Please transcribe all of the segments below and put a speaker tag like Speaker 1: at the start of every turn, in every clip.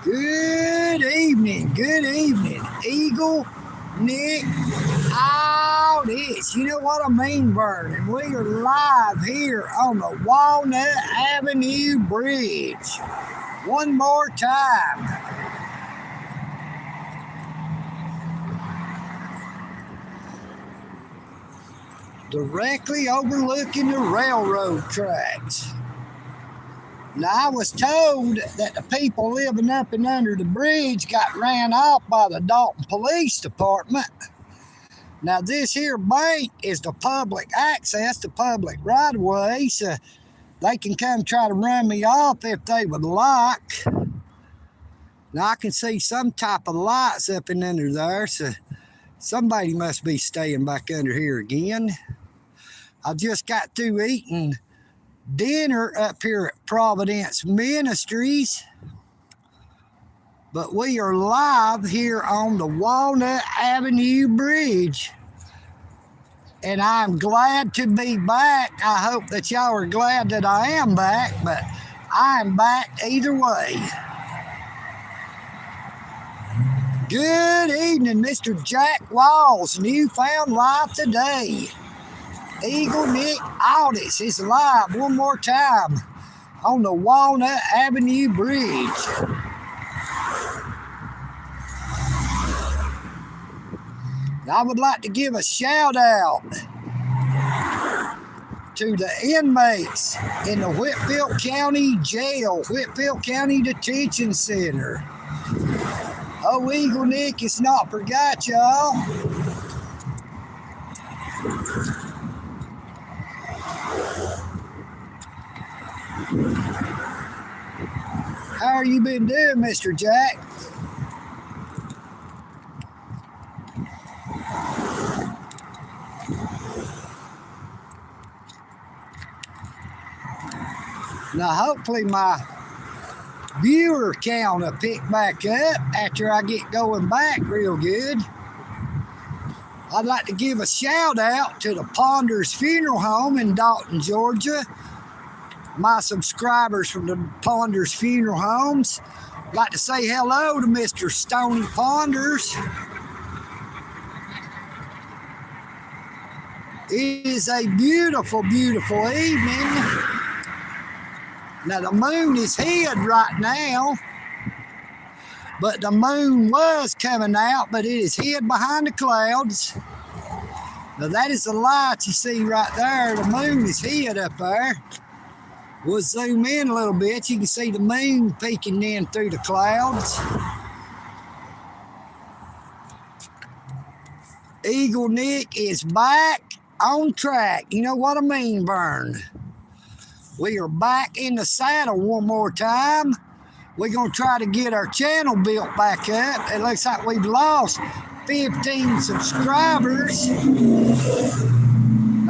Speaker 1: Good evening, Eagle, Nick, all this. You know what I mean, Vernon? We are live here on the Walnut Avenue Bridge. One more time. Directly overlooking the railroad tracks. Now, I was told that the people living up and under the bridge got ran off by the Dalton Police Department. Now, this here bank is the public access to public right-of-way, so they can come try to run me off if they would like. Now, I can see some type of lights up and under there, so somebody must be staying back under here again. I just got through eating dinner up here at Providence Ministries, but we are live here on the Walnut Avenue Bridge, and I'm glad to be back. I hope that y'all are glad that I am back, but I'm back either way. Good evening, Mr. Jack Walls, Newfound Life Today. EagleNick Audits is live one more time on the Walnut Avenue Bridge. I would like to give a shout out to the inmates in the Whitfield County Jail, Whitfield County Detention Center. Oh, EagleNick is not forgot, y'all. How you been doing, Mr. Jack? Now, hopefully my viewer count will pick back up after I get going back real good. I'd like to give a shout out to the Ponders Funeral Home in Dalton, Georgia. My subscribers from the Ponders Funeral Homes. I'd like to say hello to Mr. Stoney Ponders. It is a beautiful, beautiful evening. Now, the moon is hid right now, but the moon was coming out, but it is hid behind the clouds. Now, that is the light you see right there. The moon is hid up there. We'll zoom in a little bit. You can see the moon peeking in through the clouds. EagleNick is back on track. You know what I mean, Vern? We are back in the saddle one more time. We're going to try to get our channel built back up. It looks like we've lost 15 subscribers.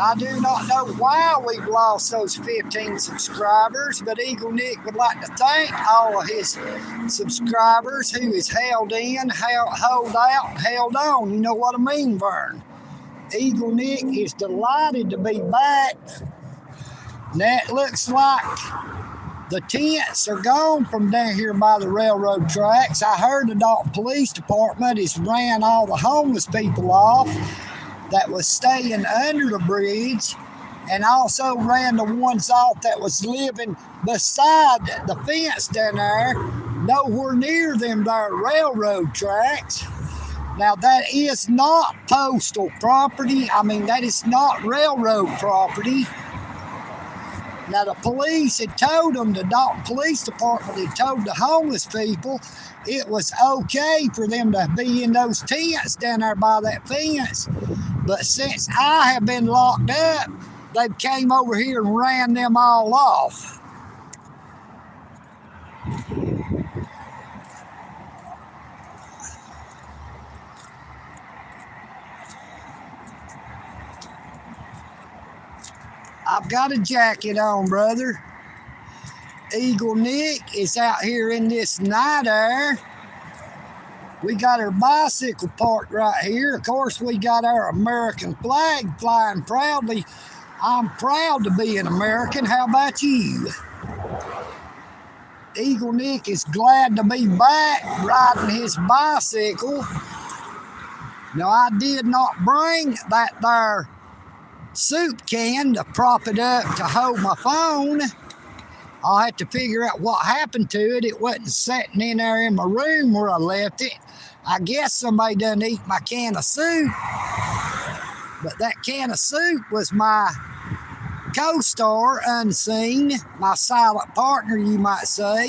Speaker 1: I do not know why we've lost those 15 subscribers, but EagleNick would like to thank all of his subscribers who has held in, held out, and held on. You know what I mean, Vern? EagleNick is delighted to be back. Now it looks like the tents are gone from down here by the railroad tracks. I heard the Dalton Police Department has ran all the homeless people off that was staying under the bridge, and also ran the ones off that was living beside the fence down there, nowhere near them there railroad tracks. Now, that is not postal property. I mean, that is not railroad property. Now, the police had told them, the Dalton Police Department had told the homeless people it was okay for them to be in those tents down there by that fence. But since I have been locked up, they came over here and ran them all off. I've got a jacket on, brother. EagleNick is out here in this night air. We got our bicycle parked right here. Of course, we got our American flag flying proudly. I'm proud to be an American. How about you? EagleNick is glad to be back riding his bicycle. Now, I did not bring that there soup can to prop it up to hold my phone. I'll have to figure out what happened to it. It wasn't sitting in there in my room where I left it. I guess somebody done eat my can of soup. But that can of soup was my co-star unseen, my silent partner, you might say.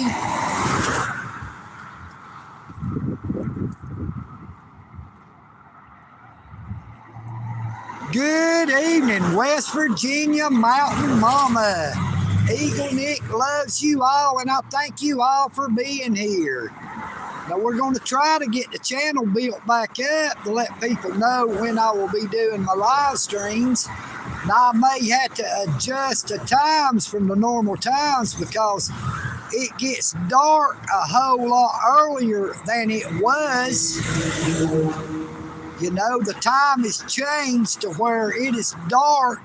Speaker 1: Good evening, West Virginia Mountain Mama. EagleNick loves you all, and I thank you all for being here. Now, we're going to try to get the channel built back up to let people know when I will be doing my live streams. Now, I may have to adjust the times from the normal times because it gets dark a whole lot earlier than it was. You know, the time has changed to where it is dark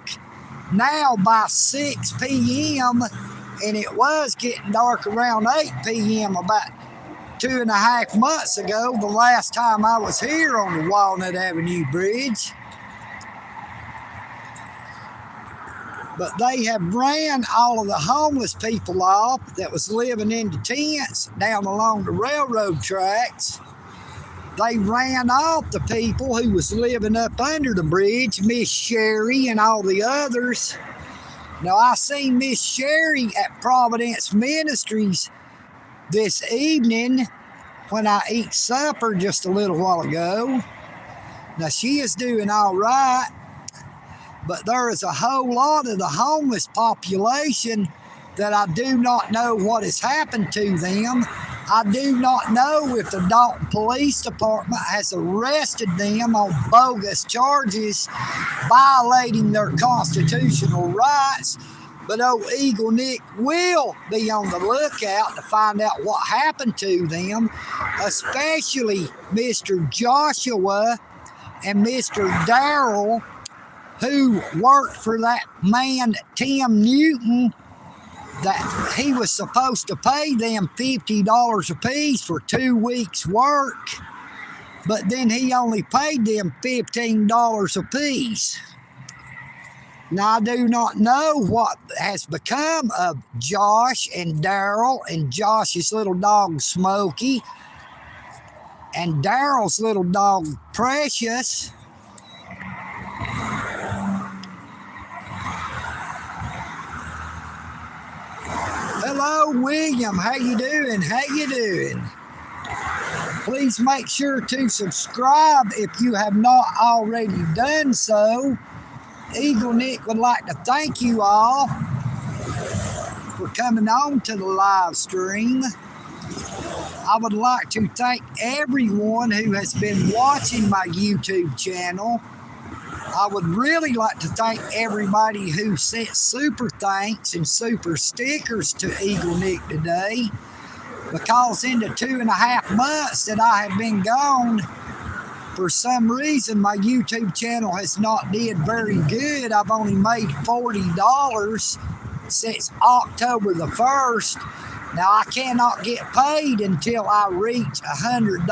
Speaker 1: now by 6 p.m. and it was getting dark around 8 p.m. about 2.5 months ago, the last time I was here on the Walnut Avenue Bridge. But they have ran all of the homeless people off that was living in the tents down along the railroad tracks. They ran off the people who was living up under the bridge, Miss Sherry and all the others. Now, I seen Miss Sherry at Providence Ministries this evening when I ate supper just a little while ago. Now, she is doing all right, but there is a whole lot of the homeless population that I do not know what has happened to them. I do not know if the Dalton Police Department has arrested them on bogus charges, violating their constitutional rights. But old EagleNick will be on the lookout to find out what happened to them, especially Mr. Joshua and Mr. Darrell, who worked for that man, Tim Newton, that he was supposed to pay them $50 apiece for 2 weeks' work, but then he only paid them $15 apiece. Now, I do not know what has become of Josh and Darrell and Josh's little dog, Smokey, and Darrell's little dog, Precious. Hello, William. How you doing? How you doing? Please make sure to subscribe if you have not already done so. EagleNick would like to thank you all for coming on to the live stream. I would like to thank everyone who has been watching my YouTube channel. I would really like to thank everybody who sent super thanks and super stickers to EagleNick today, because in the 2.5 months that I have been gone, for some reason my YouTube channel has not did very good. I've only made $40 since October the 1st. Now, I cannot get paid until I reach $100.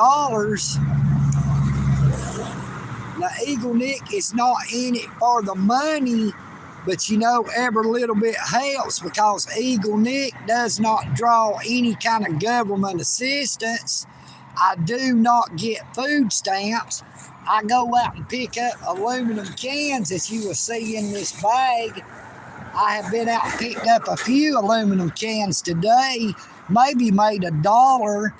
Speaker 1: Now, EagleNick is not in it for the money, but you know, every little bit helps, because EagleNick does not draw any kind of government assistance. I do not get food stamps. I go out and pick up aluminum cans, as you will see in this bag. I have been out and picked up a few aluminum cans today, maybe made $1.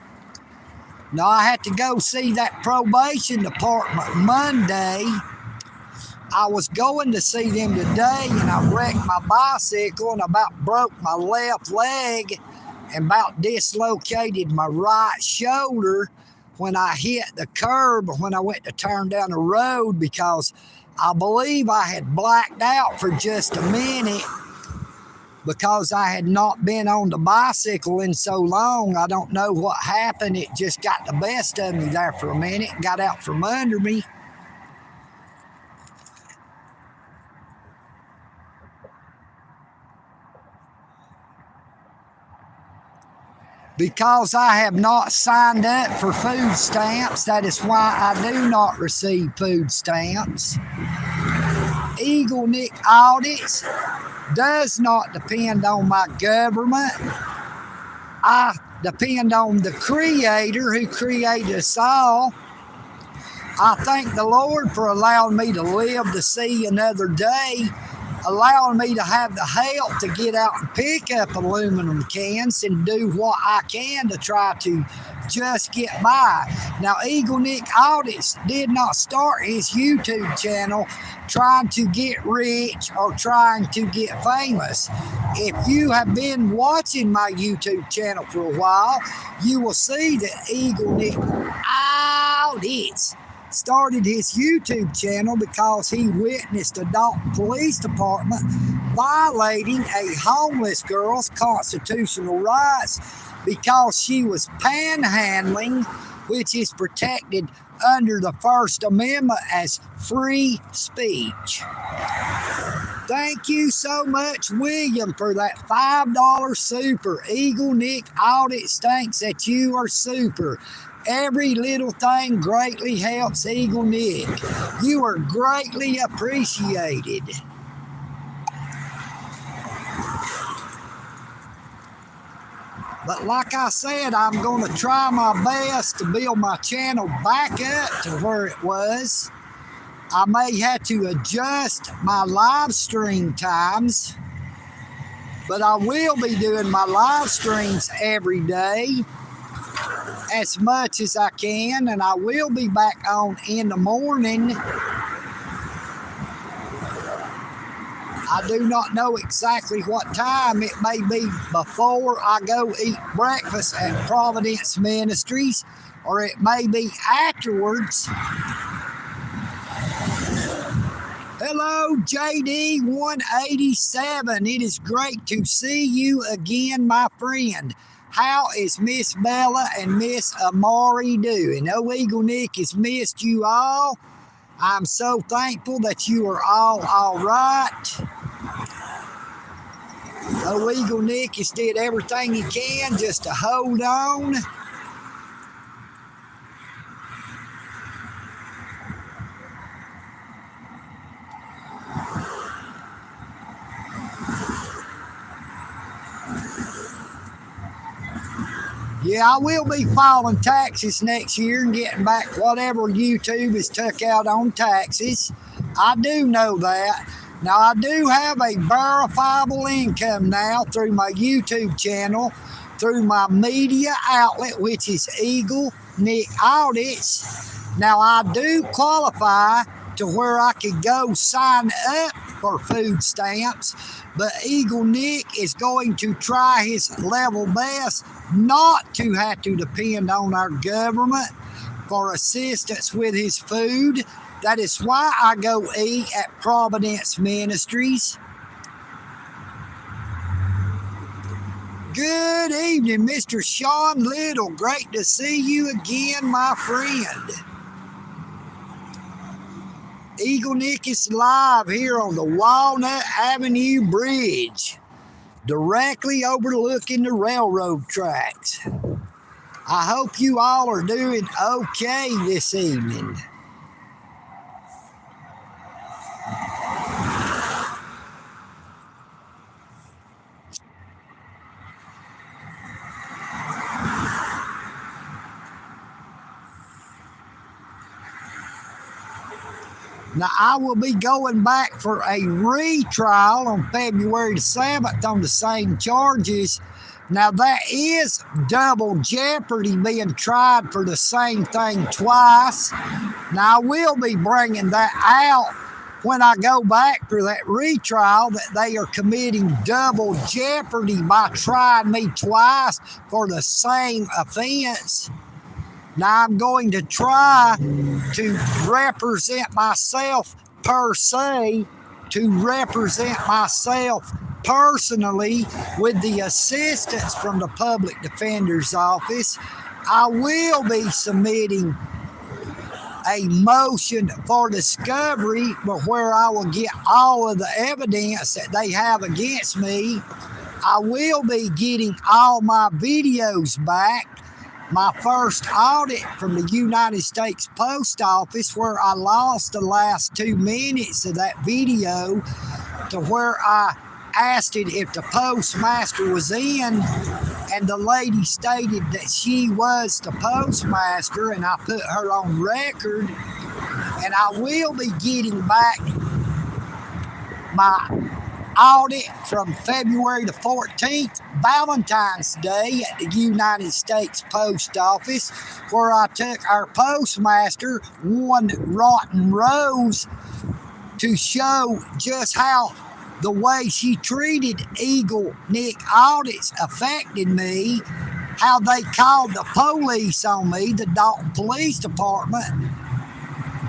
Speaker 1: Now, I had to go see that probation department Monday. I was going to see them today, and I wrecked my bicycle and about broke my left leg and about dislocated my right shoulder when I hit the curb when I went to turn down the road, because I believe I had blacked out for just a minute because I had not been on the bicycle in so long. I don't know what happened. It just got the best of me there for a minute and got out from under me. Because I have not signed up for food stamps, that is why I do not receive food stamps. EagleNick Audits does not depend on my government. I depend on the Creator who created us all. I thank the Lord for allowing me to live to see another day, allowing me to have the help to get out and pick up aluminum cans and do what I can to try to just get by. Now, EagleNick Audits did not start his YouTube channel trying to get rich or trying to get famous. If you have been watching my YouTube channel for a while, you will see that EagleNick Audits started his YouTube channel because he witnessed a Dalton Police Department violating a homeless girl's constitutional rights because she was panhandling, which is protected under the First Amendment as free speech. Thank you so much, William, for that $5 super. EagleNick Audits thinks that you are super. Every little thing greatly helps EagleNick. You are greatly appreciated. But like I said, I'm going to try my best to build my channel back up to where it was. I may have to adjust my live stream times, but I will be doing my live streams every day as much as I can, and I will be back on in the morning. I do not know exactly what time. It may be before I go eat breakfast at Providence Ministries, or it may be afterwards. Hello, JD187. It is great to see you again, my friend. How is Miss Bella and Miss Amari doing? Oh, EagleNick has missed you all. I'm so thankful that you are all right. Oh, EagleNick has did everything he can just to hold on. Yeah, I will be filing taxes next year and getting back whatever YouTube has took out on taxes. I do know that. Now, I do have a verifiable income now through my YouTube channel, through my media outlet, which is EagleNick Audits. Now, I do qualify to where I could go sign up for food stamps, but EagleNick is going to try his level best not to have to depend on our government for assistance with his food. That is why I go eat at Providence Ministries. Good evening, Mr. Sean Little. Great to see you again, my friend. EagleNick is live here on the Walnut Avenue Bridge, directly overlooking the railroad tracks. I hope you all are doing okay this evening. Now, I will be going back for a retrial on February the 7th on the same charges. Now, that is double jeopardy, being tried for the same thing twice. Now, I will be bringing that out when I go back for that retrial, that they are committing double jeopardy by trying me twice for the same offense. Now, I'm going to try to represent myself per se, to represent myself personally with the assistance from the Public Defender's Office. I will be submitting a motion for discovery, but where I will get all of the evidence that they have against me. I will be getting all my videos back. My first audit from the United States Post Office, where I lost the last 2 minutes of that video to where I asked it if the postmaster was in, and the lady stated that she was the postmaster, and I put her on record. And I will be getting back my audit from February the 14th, Valentine's Day, at the United States Post Office, where I took our postmaster one rotten rose to show just how the way she treated EagleNick audits affected me, how they called the police on me, the Dalton Police Department,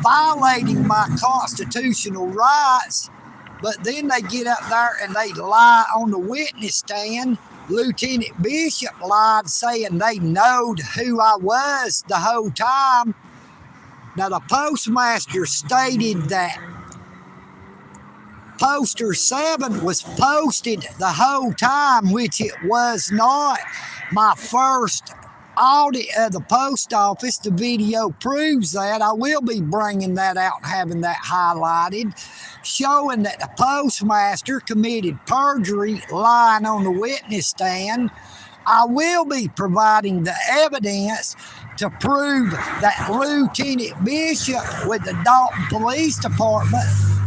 Speaker 1: violating my constitutional rights. But then they get up there and they lie on the witness stand. Lieutenant Bishop lied, saying they knowed who I was the whole time. Now, the postmaster stated that poster 7 was posted the whole time, which it was not. My first audit of the post office, the video proves that. I will be bringing that out and having that highlighted, showing that the postmaster committed perjury lying on the witness stand. I will be providing the evidence to prove that Lieutenant Bishop with the Dalton Police Department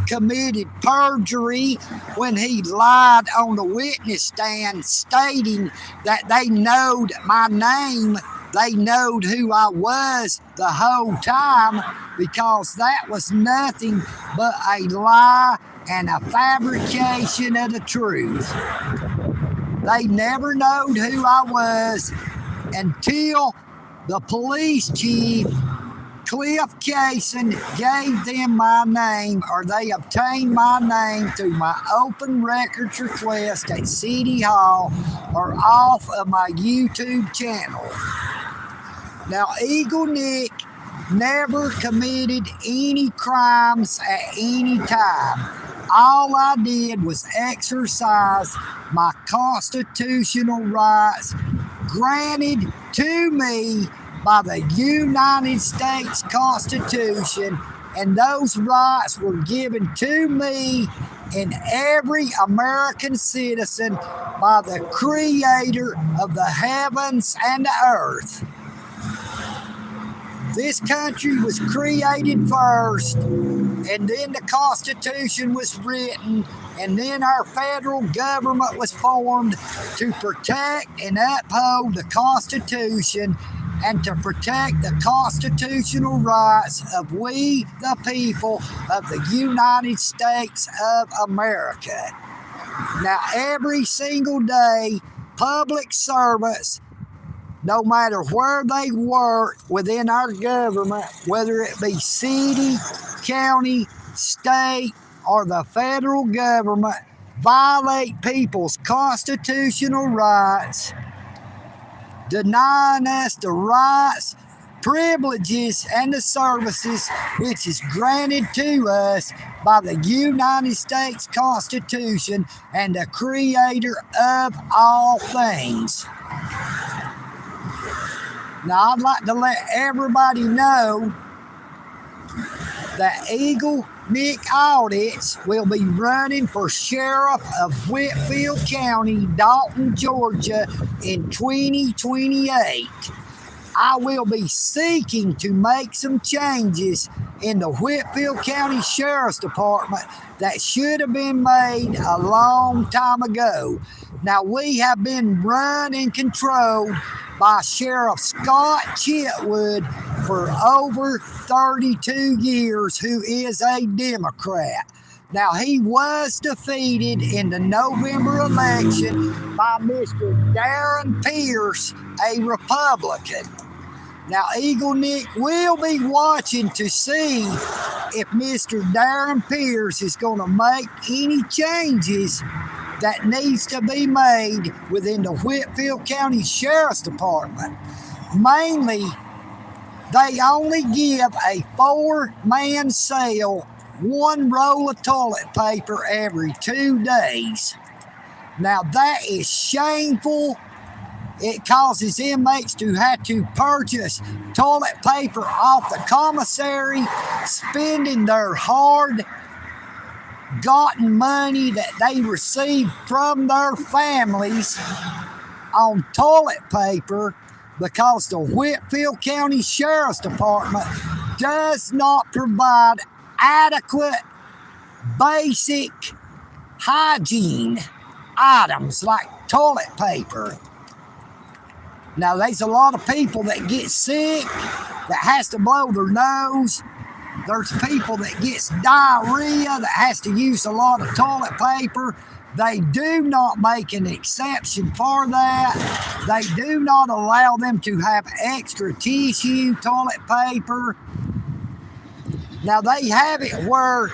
Speaker 1: committed perjury when he lied on the witness stand, stating that they knowed my name, they knowed who I was the whole time, because that was nothing but a lie and a fabrication of the truth. They never knowed who I was until the police chief, Cliff Cason, gave them my name, or they obtained my name through my open records request at City Hall or off of my YouTube channel. Now, EagleNick never committed any crimes at any time. All I did was exercise my constitutional rights granted to me by the United States Constitution, and those rights were given to me and every American citizen by the Creator of the heavens and the earth. This country was created first, and then the Constitution was written, and then our federal government was formed to protect and uphold the Constitution and to protect the constitutional rights of we, the people of the United States of America. Now, every single day, public servants, no matter where they work within our government, whether it be city, county, state, or the federal government, violate people's constitutional rights, denying us the rights, privileges, and the services which is granted to us by the United States Constitution and the Creator of all things. Now, I'd like to let everybody know that EagleNick Audits will be running for Sheriff of Whitfield County, Dalton, Georgia in 2028. I will be seeking to make some changes in the Whitfield County Sheriff's Department that should have been made a long time ago. Now, we have been run and controlled by Sheriff Scott Chitwood for over 32 years, who is a Democrat. Now, he was defeated in the November election by Mr. Darren Pierce, a Republican. Now, EagleNick will be watching to see if Mr. Darren Pierce is going to make any changes that needs to be made within the Whitfield County Sheriff's Department. Mainly, they only give a 4-man sale, 1 roll of toilet paper every 2 days. Now that is shameful. It causes inmates to have to purchase toilet paper off the commissary, spending their hard-gotten money that they receive from their families on toilet paper because the Whitfield County Sheriff's Department does not provide adequate basic hygiene items like toilet paper. Now, there's a lot of people that get sick, that has to blow their nose. There's people that gets diarrhea, that has to use a lot of toilet paper. They do not make an exception for that. They do not allow them to have extra tissue, toilet paper. Now, they have it where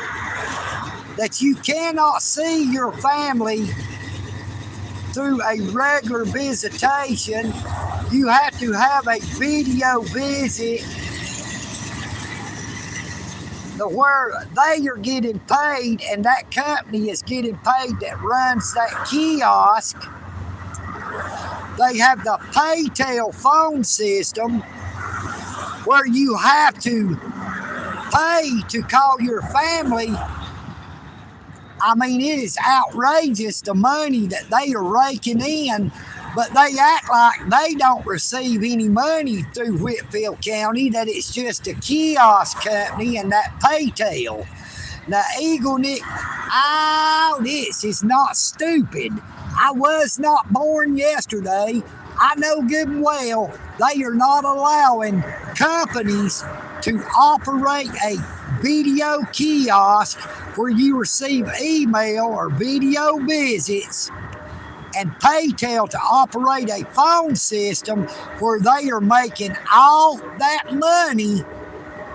Speaker 1: that you cannot see your family through a regular visitation. You have to have a video visit where they are getting paid, and that company is getting paid that runs that kiosk. They have the Paytel phone system where you have to pay to call your family. I mean, it is outrageous the money that they are raking in, but they act like they don't receive any money through Whitfield County, that it's just a kiosk company and that Paytel. Now, EagleNick, this is not stupid. I was not born yesterday. I know good and well they are not allowing companies to operate a video kiosk where you receive email or video visits, and Paytel to operate a phone system where they are making all that money,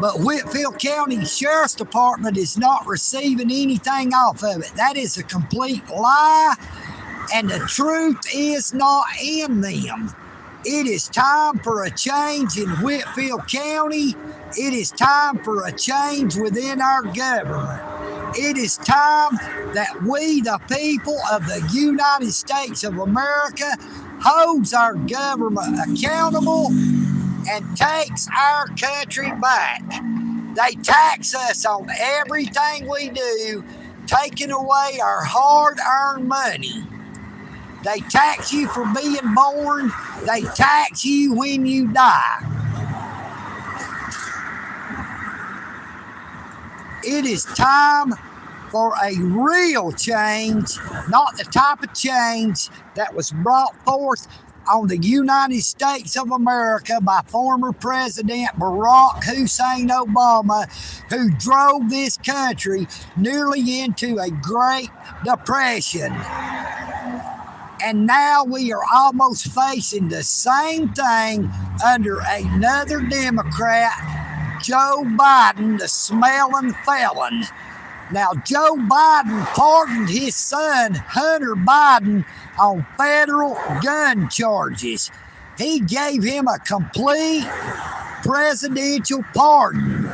Speaker 1: but Whitfield County Sheriff's Department is not receiving anything off of it. That is a complete lie, and the truth is not in them. It is time for a change in Whitfield County. It is time for a change within our government. It is time that we, the people of the United States of America, holds our government accountable and takes our country back. They tax us on everything we do, taking away our hard-earned money. They tax you for being born. They tax you when you die. It is time for a real change, not the type of change that was brought forth on the United States of America by former President Barack Hussein Obama, who drove this country nearly into a Great Depression. And now we are almost facing the same thing under another Democrat, Joe Biden, the smelling felon. Now, Joe Biden pardoned his son, Hunter Biden, on federal gun charges. He gave him a complete presidential pardon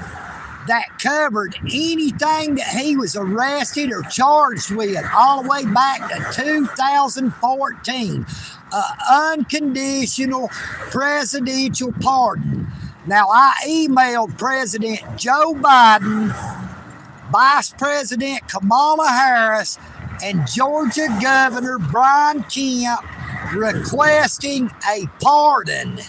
Speaker 1: that covered anything that he was arrested or charged with all the way back to 2014. An unconditional presidential pardon. Now, I emailed President Joe Biden, Vice President Kamala Harris, and Georgia Governor Brian Kemp requesting a pardon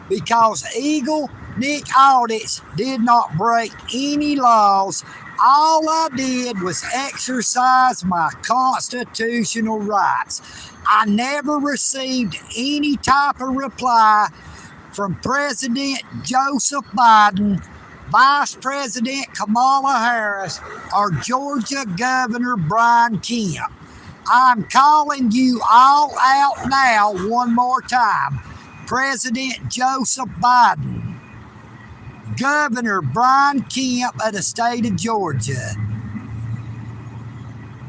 Speaker 1: because EagleNick audits did not break any laws. All I did was exercise my constitutional rights. I never received any type of reply from President Joseph Biden, Vice President Kamala Harris, or Georgia Governor Brian Kemp. I'm calling you all out now one more time. President Joseph Biden, Governor Brian Kemp of the state of Georgia,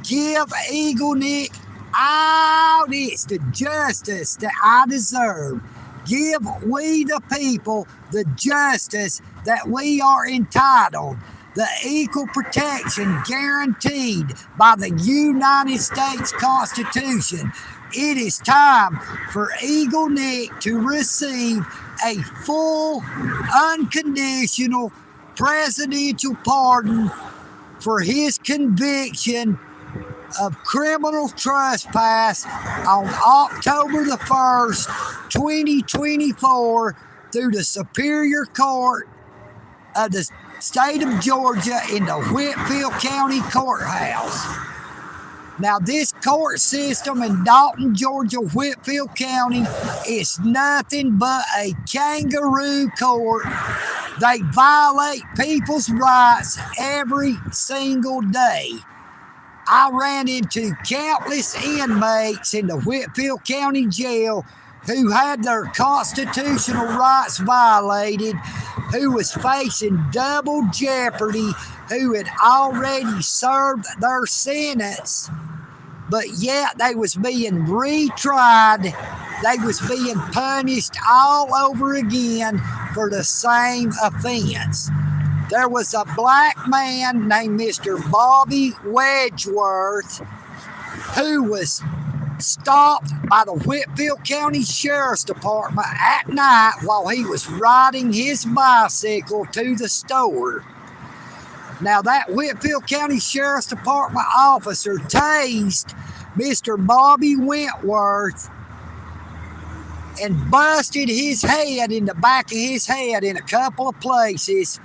Speaker 1: give EagleNick all this, the justice that I deserve. Give we the people the justice that we are entitled. the equal protection guaranteed by the United States Constitution. It is time for EagleNick to receive a full, unconditional presidential pardon for his conviction of criminal trespass on October the 1st, 2024 through the Superior Court of the state of Georgia in the Whitfield County Courthouse. Now, this court system in Dalton, Georgia, Whitfield County is nothing but a kangaroo court. They violate people's rights every single day. I ran into countless inmates in the Whitfield County Jail who had their constitutional rights violated, who was facing double jeopardy, who had already served their sentence, but yet they was being retried. They was being punished all over again for the same offense. There was a black man named Mr. Bobby Wedgeworth who was stopped by the Whitfield County Sheriff's Department at night while he was riding his bicycle to the store. Now, that Whitfield County Sheriff's Department officer tased Mr. Bobby Wentworth and busted his head in the back of his head in a couple of places.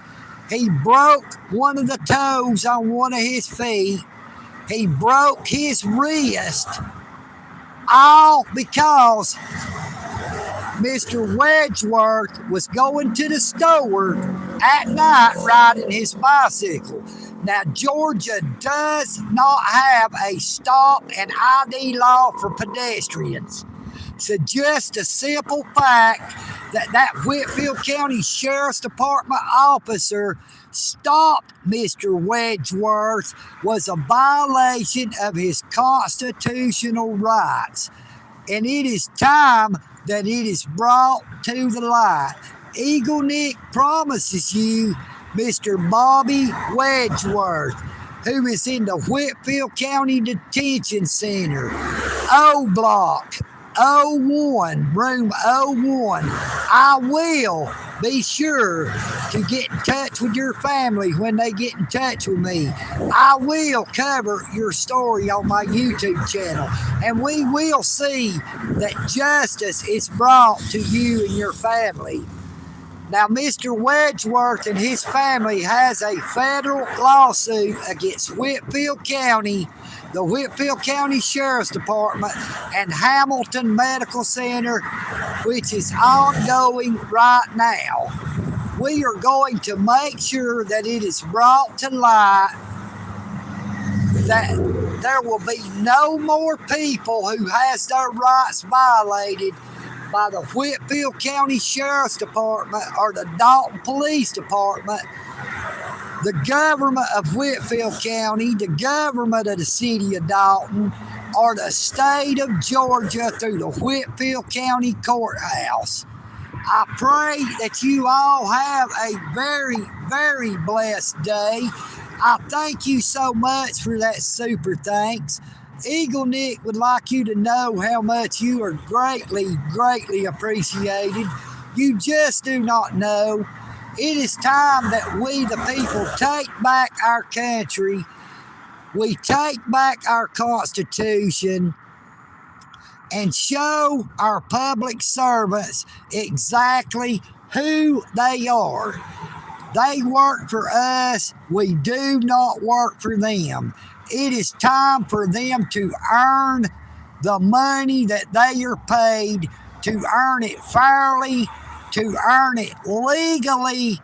Speaker 1: He broke one of the toes on one of his feet. He broke his wrist, all because Mr. Wedgeworth was going to the store at night riding his bicycle. Now, Georgia does not have a stop and ID law for pedestrians. So just a simple fact that Whitfield County Sheriff's Department officer stopped Mr. Wedgeworth was a violation of his constitutional rights. And it is time that it is brought to the light. EagleNick promises you Mr. Bobby Wedgeworth, who is in the Whitfield County Detention Center, O Block, 01, room 01. I will be sure to get in touch with your family when they get in touch with me. I will cover your story on my YouTube channel, and we will see that justice is brought to you and your family. Now, Mr. Wedgeworth and his family has a federal lawsuit against Whitfield County, the Whitfield County Sheriff's Department, and Hamilton Medical Center, which is ongoing right now. We are going to make sure that it is brought to light that there will be no more people who has their rights violated by the Whitfield County Sheriff's Department or the Dalton Police Department, the government of Whitfield County, the government of the city of Dalton, or the state of Georgia through the Whitfield County Courthouse. I pray that you all have a very, very blessed day. I thank you so much for that super thanks. EagleNick would like you to know how much you are greatly, greatly appreciated. You just do not know. It is time that we, the people, take back our country. We take back our Constitution and show our public servants exactly who they are. They work for us. We do not work for them. It is time for them to earn the money that they are paid, to earn it fairly, to earn it legally,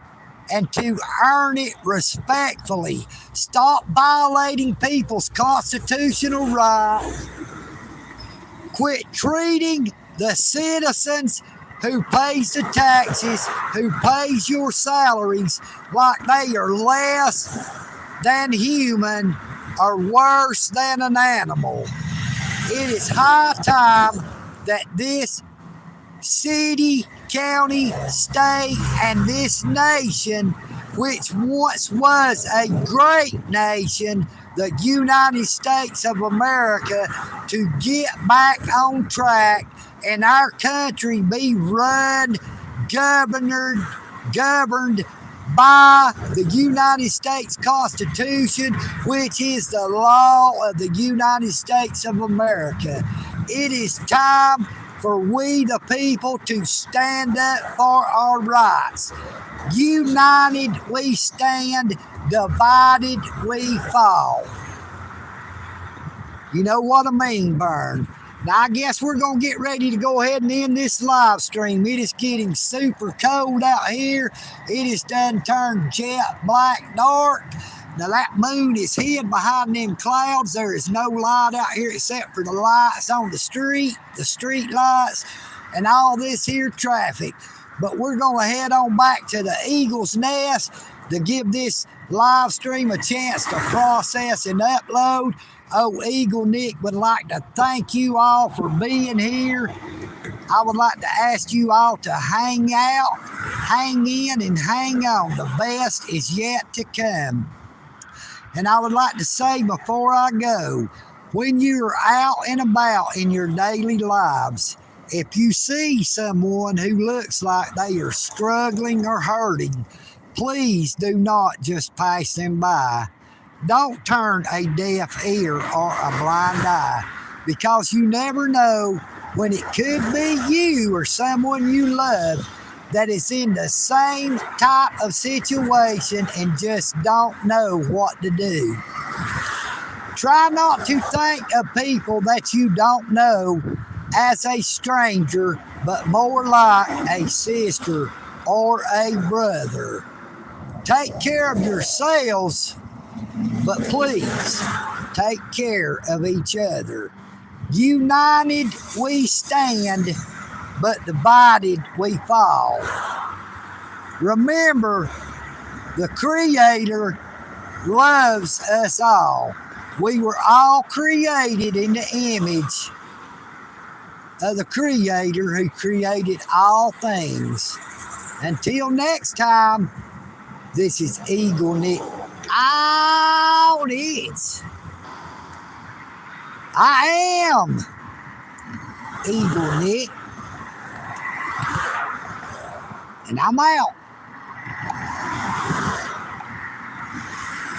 Speaker 1: and to earn it respectfully. Stop violating people's constitutional rights. Quit treating the citizens who pays the taxes, who pays your salaries, like they are less than human or worse than an animal. It is high time that this city county, state, and this nation, which once was a great nation, the United States of America, to get back on track and our country be governed by the United States Constitution, which is the law of the United States of America. It is time for we the people to stand up for our rights. United we stand, divided we fall. You know what I mean, Burn. Now, I guess we're going to get ready to go ahead and end this live stream. It is getting super cold out here. It is done turned jet black dark. Now, that moon is hid behind them clouds. There is no light out here except for the lights on the street lights, and all this here traffic. But we're going to head on back to the Eagle's Nest to give this live stream a chance to process and upload. EagleNick would like to thank you all for being here. I would like to ask you all to hang out, hang in, and hang on. The best is yet to come. And I would like to say before I go, when you're out and about in your daily lives, if you see someone who looks like they are struggling or hurting, please do not just pass them by. Don't turn a deaf ear or a blind eye, because you never know when it could be you or someone you love that is in the same type of situation and just don't know what to do. Try not to think of people that you don't know as a stranger, but more like a sister or a brother. Take care of yourselves, but please take care of each other. United we stand, but divided we fall. Remember, the Creator loves us all. We were all created in the image of the Creator who created all things. Until next time, this is EagleNick. Out it. I am EagleNick, and I'm out.